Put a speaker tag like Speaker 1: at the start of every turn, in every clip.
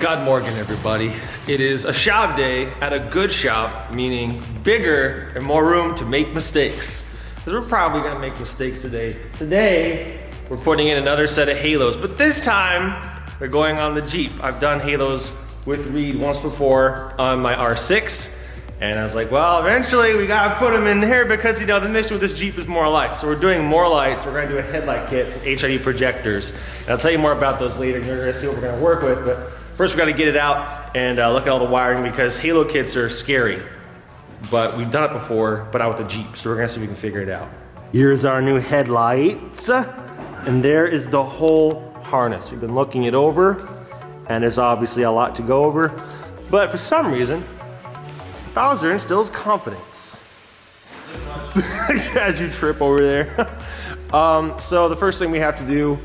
Speaker 1: God Morgan, everybody. It is a shop day at a good shop, meaning bigger and more room to make mistakes. Because we're probably gonna make mistakes today. Today, we're putting in another set of halos, but this time, we're going on the Jeep. I've done halos with Reed once before on my R6, and I was like, well, eventually we gotta put them in here because, you know, the mission with this Jeep is more lights. So we're doing more lights. We're gonna do a headlight kit from HID Projectors. And I'll tell you more about those later, and you're gonna see what we're gonna work with. But first we gotta get it out and look at all the wiring, because halo kits are scary. But we've done it before, but out with the Jeep. So we're gonna see if we can figure it out. Here's our new headlights. And there is the whole harness. We've been looking it over, and there's obviously a lot to go over. But for some reason, Bowser instills confidence. As you trip over there. So the first thing we have to do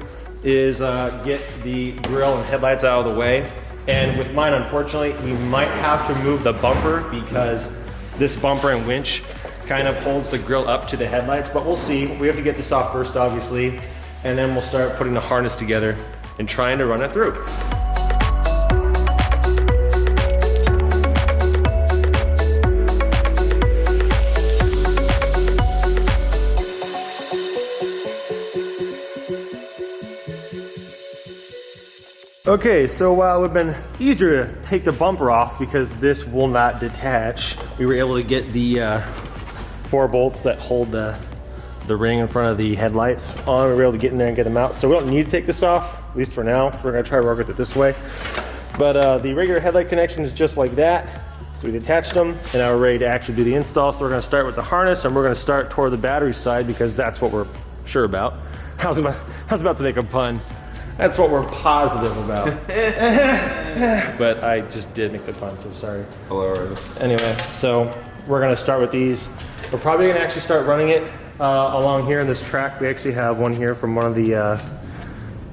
Speaker 1: is get the grill and headlights out of the way. And with mine, unfortunately, we might have to move the bumper because this bumper and winch kind of holds the grill up to the headlights, but we'll see. We have to get this off first, obviously, and then we'll start putting the harness together and trying to run it through. Okay, so while it would have been easier to take the bumper off because this will not detach, we were able to get the 4 bolts that hold the ring in front of the headlights on. We were able to get in there and get them out. So we don't need to take this off, at least for now. We're gonna try to work with it this way. But the regular headlight connection is just like that. So we detached them, and now we're ready to actually do the install. So we're gonna start with the harness, and we're gonna start toward the battery side because that's what we're sure about. I was about to make a pun. That's what we're positive about. But I just did make the pun, so sorry.
Speaker 2: Hilarious.
Speaker 1: Anyway, so we're gonna start with these. We're probably gonna actually start running it along here in this track. We actually have one here from one of the, I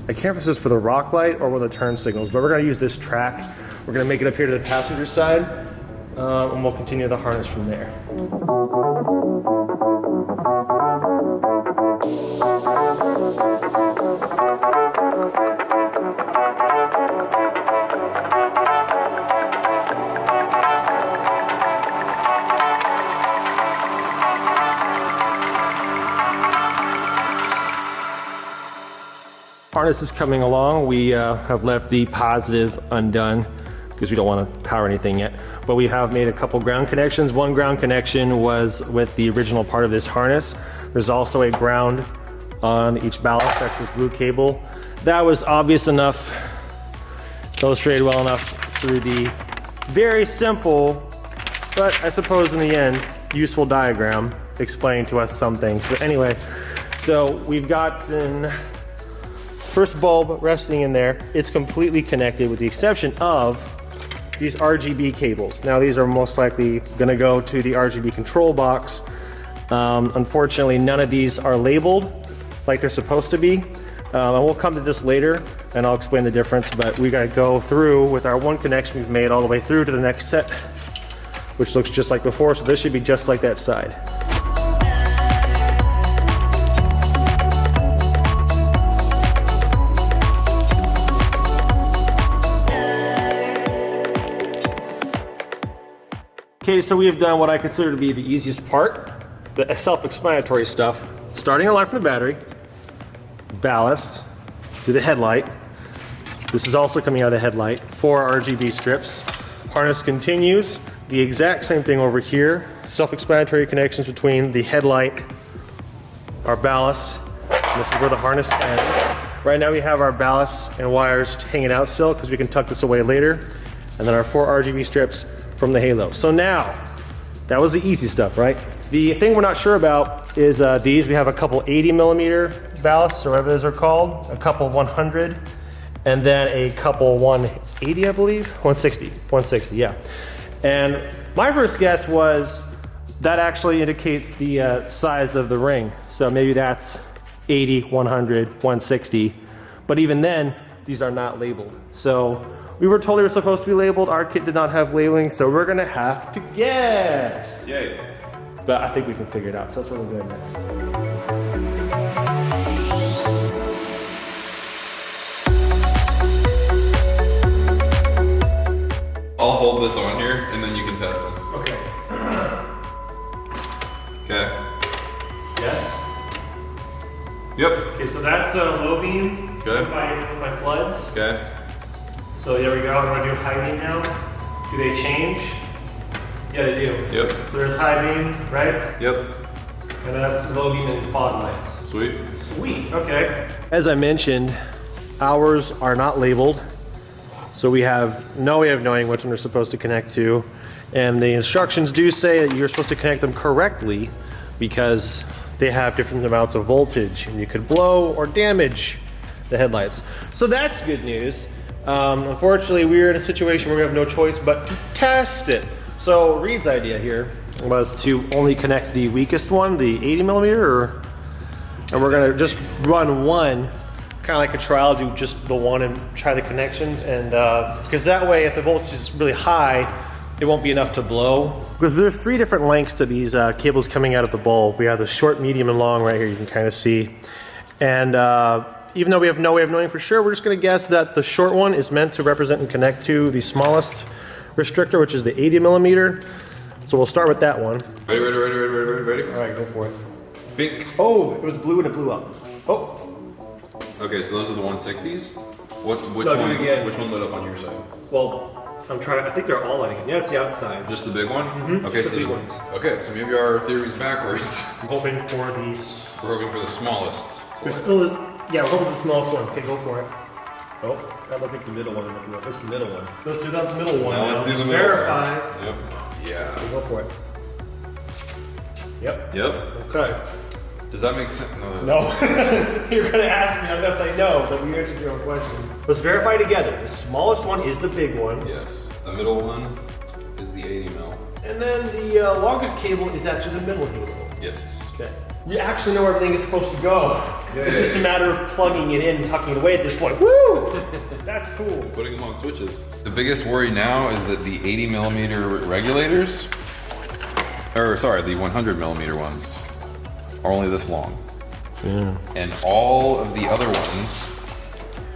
Speaker 1: can't remember if this is for the rock light or one of the turn signals, but we're gonna use this track. We're gonna make it up here to the passenger side, and we'll continue the harness from there. Harness is coming along. We have left the positive undone because we don't want to power anything yet. But we have made a couple ground connections. One ground connection was with the original part of this harness. There's also a ground on each ballast. That's this blue cable. That was obvious enough, illustrated well enough through the very simple, but I suppose in the end, useful diagram explaining to us some things. But anyway, so we've gotten first bulb resting in there. It's completely connected with the exception of these RGB cables. Now these are most likely gonna go to the RGB control box. Unfortunately, none of these are labeled like they're supposed to be. And we'll come to this later and I'll explain the difference, but we gotta go through with our one connection we've made all the way through to the next set, which looks just like before. So this should be just like that side. Okay, so we have done what I consider to be the easiest part, the self-explanatory stuff. Starting our light from the battery, ballast to the headlight. This is also coming out of the headlight, 4 RGB strips. Harness continues, the exact same thing over here. Self-explanatory connections between the headlight, our ballast, and this is where the harness ends. Right now we have our ballast and wires hanging out still because we can tuck this away later. And then our 4 RGB strips from the halo. So now, that was the easy stuff, right? The thing we're not sure about is these. We have a couple 80mm ballasts, or whatever those are called, a couple 100, and then a couple 180, I believe? 160, yeah. And my first guess was that actually indicates the size of the ring. So maybe that's 80, 100, 160. But even then, these are not labeled. So we were told they were supposed to be labeled. Our kit did not have labeling, so we're gonna have to guess.
Speaker 2: Yay.
Speaker 1: But I think we can figure it out, so that's what we're doing next.
Speaker 2: Yep.
Speaker 1: Okay, so that's low beam.
Speaker 2: Okay.
Speaker 1: With my floods.
Speaker 2: Okay.
Speaker 1: So there we go. I'm gonna do high beam now. Do they change? Yeah, they do.
Speaker 2: Yep.
Speaker 1: So there's high beam, right?
Speaker 2: Yep.
Speaker 1: And that's low beam and fog lights.
Speaker 2: Sweet.
Speaker 1: Sweet, okay. As I mentioned, ours are not labeled. So we have no way of knowing which one they're supposed to connect to. And the instructions do say that you're supposed to connect them correctly because they have different amounts of voltage and you could blow or damage the headlights. So that's good news. Unfortunately, we're in a situation where we have no choice but to test it. So Reed's idea here was to only connect the weakest one, the 80 millimeter, and we're gonna just run one, kind of like a trial, do just the one and try the connections. And because that way, if the voltage is really high, it won't be enough to blow. Because there's 3 different lengths to these cables coming out of the bulb. We have the short, medium, and long right here, you can kind of see. And even though we have no way of knowing for sure, we're just gonna guess that the short one is meant to represent and connect to the smallest restrictor, which is the 80 millimeter. So we'll start with that one.
Speaker 2: Ready, ready, ready, ready, ready, ready?
Speaker 1: All right, go for it.
Speaker 2: Pink.
Speaker 1: Oh, it was blue and it blew up. Oh.
Speaker 2: Okay, so those are the 160s? Which
Speaker 1: No, do
Speaker 2: one?
Speaker 1: it again.
Speaker 2: Which one lit up on your side?
Speaker 1: Well, I'm trying, I think they're all lighting it. Yeah, it's the outside.
Speaker 2: Just the big one?
Speaker 1: Mm-hmm.
Speaker 2: Okay,
Speaker 1: Just
Speaker 2: so
Speaker 1: the big ones.
Speaker 2: Okay, so maybe our theory's backwards.
Speaker 1: I'm hoping for these.
Speaker 2: We're hoping for the smallest.
Speaker 1: There's still is, yeah, we're hoping for the smallest one. Okay, go for it. Oh, that looked like the middle one. This is the middle one. Let's do that middle one.
Speaker 2: Now let's do the middle
Speaker 1: verify.
Speaker 2: one. Yep. Yeah.
Speaker 1: Okay, go for it. Yep.
Speaker 2: Yep.
Speaker 1: Okay.
Speaker 2: Does that make sense?
Speaker 1: No. You're gonna ask me, I'm gonna say no, but you answered your own question. Let's verify together. The smallest one is the big one.
Speaker 2: Yes. The middle one is the 80 mil.
Speaker 1: And then the longest cable is actually the middle cable.
Speaker 2: Yes.
Speaker 1: Okay. We actually know where everything is supposed to go. It's just a matter of plugging it in and tucking it away at this point. Woo! That's cool.
Speaker 2: Putting them on switches. The biggest worry now is that the 80 millimeter regulators, or sorry, the 100 millimeter ones are only this long.
Speaker 1: Yeah.
Speaker 2: And all of the other ones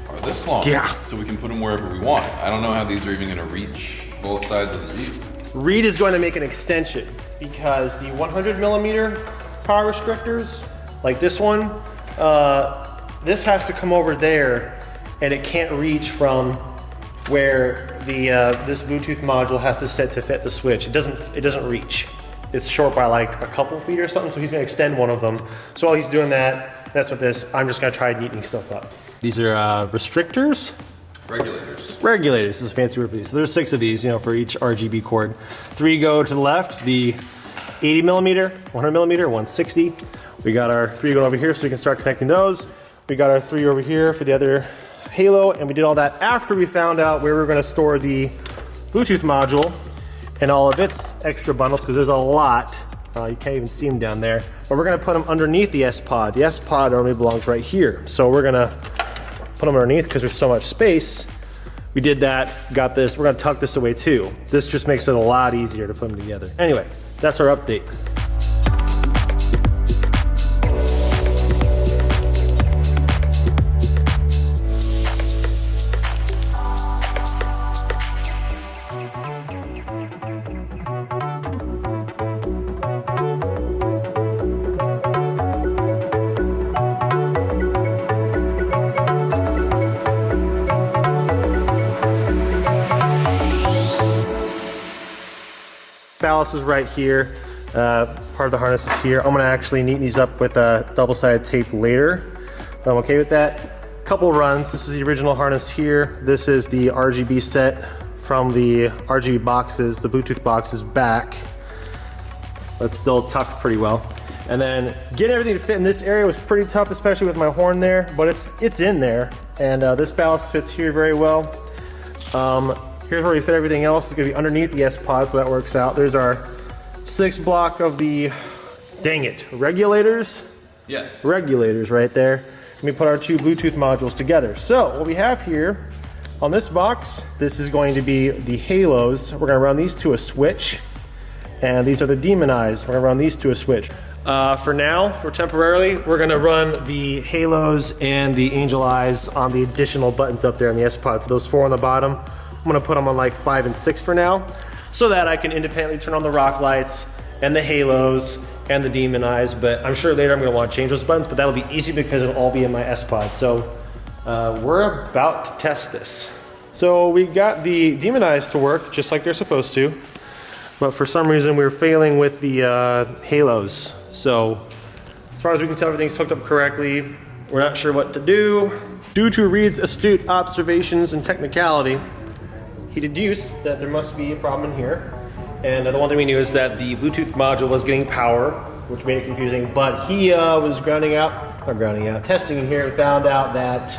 Speaker 2: are this long.
Speaker 1: Yeah.
Speaker 2: So we can put them wherever we want. I don't know how these are even gonna reach both sides of the Reed.
Speaker 1: Reed is going to make an extension because the 100 millimeter power restrictors, like this one, this has to come over there and it can't reach from where the this Bluetooth module has to set to fit the switch. It doesn't reach. It's short by like a couple feet or something, so he's gonna extend one of them. So while he's doing that, that's what this, I'm just gonna try neatening stuff up. These are restrictors?
Speaker 2: Regulators.
Speaker 1: Regulators, this is a fancy word for these. So there's 6 of these, for each RGB cord. 3 go to the left, the 80 millimeter, 100 millimeter, 160. We got our 3 going over here so we can start connecting those. We got our 3 over here for the other halo, and we did all that after we found out where we were gonna store the Bluetooth module and all of its extra bundles, because there's a lot. You can't even see them down there. But we're gonna put them underneath the S-Pod. The S-Pod normally belongs right here. So we're gonna put them underneath because there's so much space. We did that, got this. We're gonna tuck this away too. This just makes it a lot easier to put them together. Anyway, that's our update. Ballast is right here. Part of the harness is here. I'm gonna actually neaten these up with double-sided tape later. But I'm okay with that. Couple runs. This is the original harness here. This is the RGB set from the RGB boxes, the Bluetooth boxes back. But still tucked pretty well. And then getting everything to fit in this area was pretty tough, especially with my horn there, but it's in there. And this ballast fits here very well. Here's where we fit everything else. It's gonna be underneath the S-Pod, so that works out. There's our 6 block of the, dang it, regulators?
Speaker 2: Yes.
Speaker 1: Regulators right there. Let me put our 2 Bluetooth modules together. So what we have here on this box, this is going to be the halos. We're gonna run these to a switch. And these are the demon eyes. We're gonna run these to a switch. For now, we're gonna run the halos and the angel eyes on the additional buttons up there on the S-Pod. So those 4 on the bottom, I'm gonna put them on like 5 and 6 for now, so that I can independently turn on the rock lights and the halos and the demonize, but I'm sure later I'm gonna want to change those buttons, but that'll be easy because it'll all be in my S-Pod. So we're about to test this. So we got the demonize to work just like they're supposed to, but for some reason we were failing with the halos. So as far as we can tell, everything's hooked up correctly. We're not sure what to do. Due to Reed's astute observations and technicality, he deduced that there must be a problem in here. And the one thing we knew is that the Bluetooth module was getting power, which made it confusing, but he was testing in here and found out that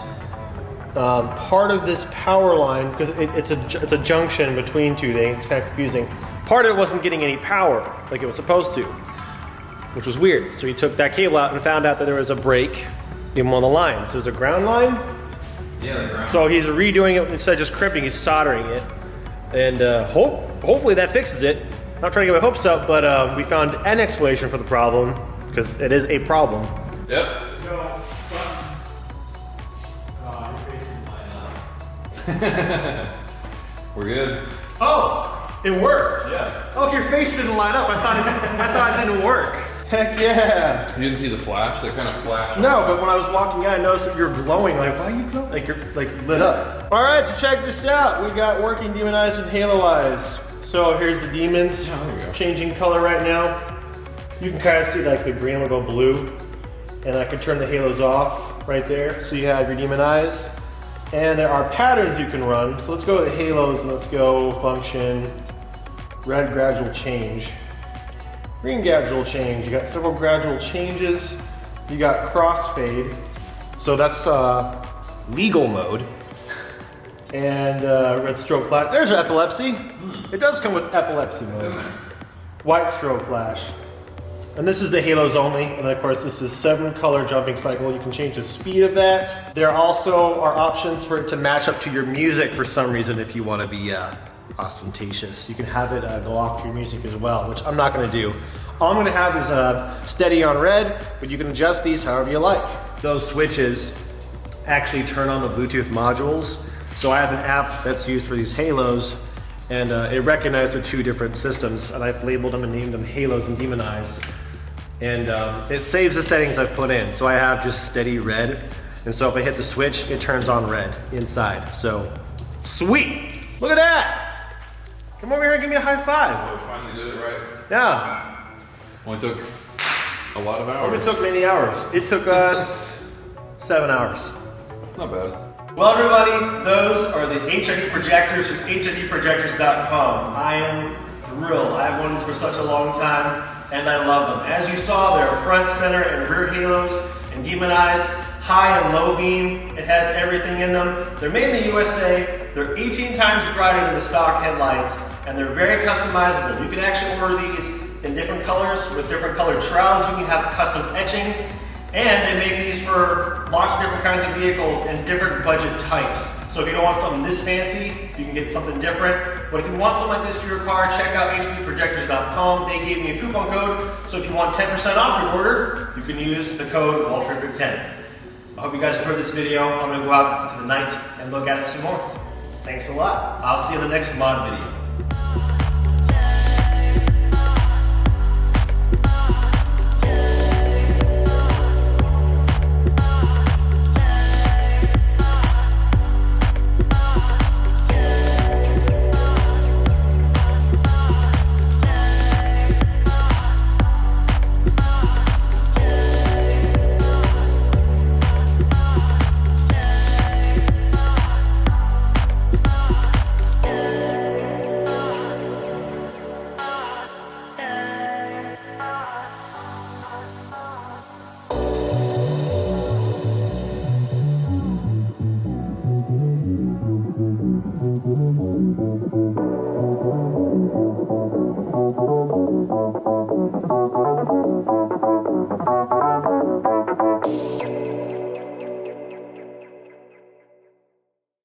Speaker 1: part of this power line, because it's a junction between two things, it's kind of confusing. Part of it wasn't getting any power like it was supposed to, which was weird. So he took that cable out and found out that there was a break in one of the lines. So there's a ground line.
Speaker 2: Yeah, the ground.
Speaker 1: So he's redoing it instead of just crimping, he's soldering it. And hopefully that fixes it. Not trying to get my hopes up, but we found an explanation for the problem, because it is a problem.
Speaker 2: Yep. We're good.
Speaker 1: Oh, it worked.
Speaker 2: Yeah.
Speaker 1: Oh, your face didn't line up. I thought it didn't work. Heck yeah.
Speaker 2: You didn't see the flash? That kind of flashed.
Speaker 1: No, but when I was walking out, I noticed that you're glowing. Like, why are you glowing? Like, you're like lit up. All right, so check this out. We got working demonize with halo eyes. So here's the demons changing color right now. You can kind of see like the green will go blue, and I can turn the halos off right there. So you have your demon eyes, and there are patterns you can run. So let's go with the halos and let's go function, red gradual change. Green gradual change. You got several gradual changes. You got crossfade. So that's legal mode. And red strobe flash. There's your epilepsy. It does come with epilepsy mode.
Speaker 2: It's in there.
Speaker 1: White strobe flash. And this is the halos only. And of course, this is 7 color jumping cycle. You can change the speed of that. There also are options for it to match up to your music for some reason if you want to be ostentatious. You can have it go off to your music as well, which I'm not going to do. All I'm going to have is steady on red, but you can adjust these however you like. Those switches actually turn on the Bluetooth modules. So I have an app that's used for these halos, and it recognized the 2 different systems, and I've labeled them and named them halos and demonize. And it saves the settings I've put in. So I have just steady red, and so if I hit the switch, it turns on red inside. So sweet! Look at that! Come over here and give me a high five.
Speaker 2: Oh, we finally did it right.
Speaker 1: Yeah.
Speaker 2: Only took a lot of hours.
Speaker 1: It took many hours. It took us 7 hours.
Speaker 2: Not bad.
Speaker 1: Well, everybody, those are the HID projectors from HIDprojectors.com. I am thrilled. I've wanted this for such a long time, and I love them. As you saw, they're front, center, and rear halos, and demonize, high and low beam. It has everything in them. They're made in the USA. They're 18 times brighter than the stock headlights, and they're very customizable. You can actually order these in different colors with different colored shrouds. You can have custom etching. And they make these for lots of different kinds of vehicles and different budget types. So if you don't want something this fancy, you can get something different. But if you want something like this for your car, check out HDProjectors.com. They gave me a coupon code, so if you want 10% off your order, you can use the code WALTRIFFIC10. I hope you guys enjoyed this video. I'm gonna go out into the night and look at it some more. Thanks a lot. I'll see you in the next mod video.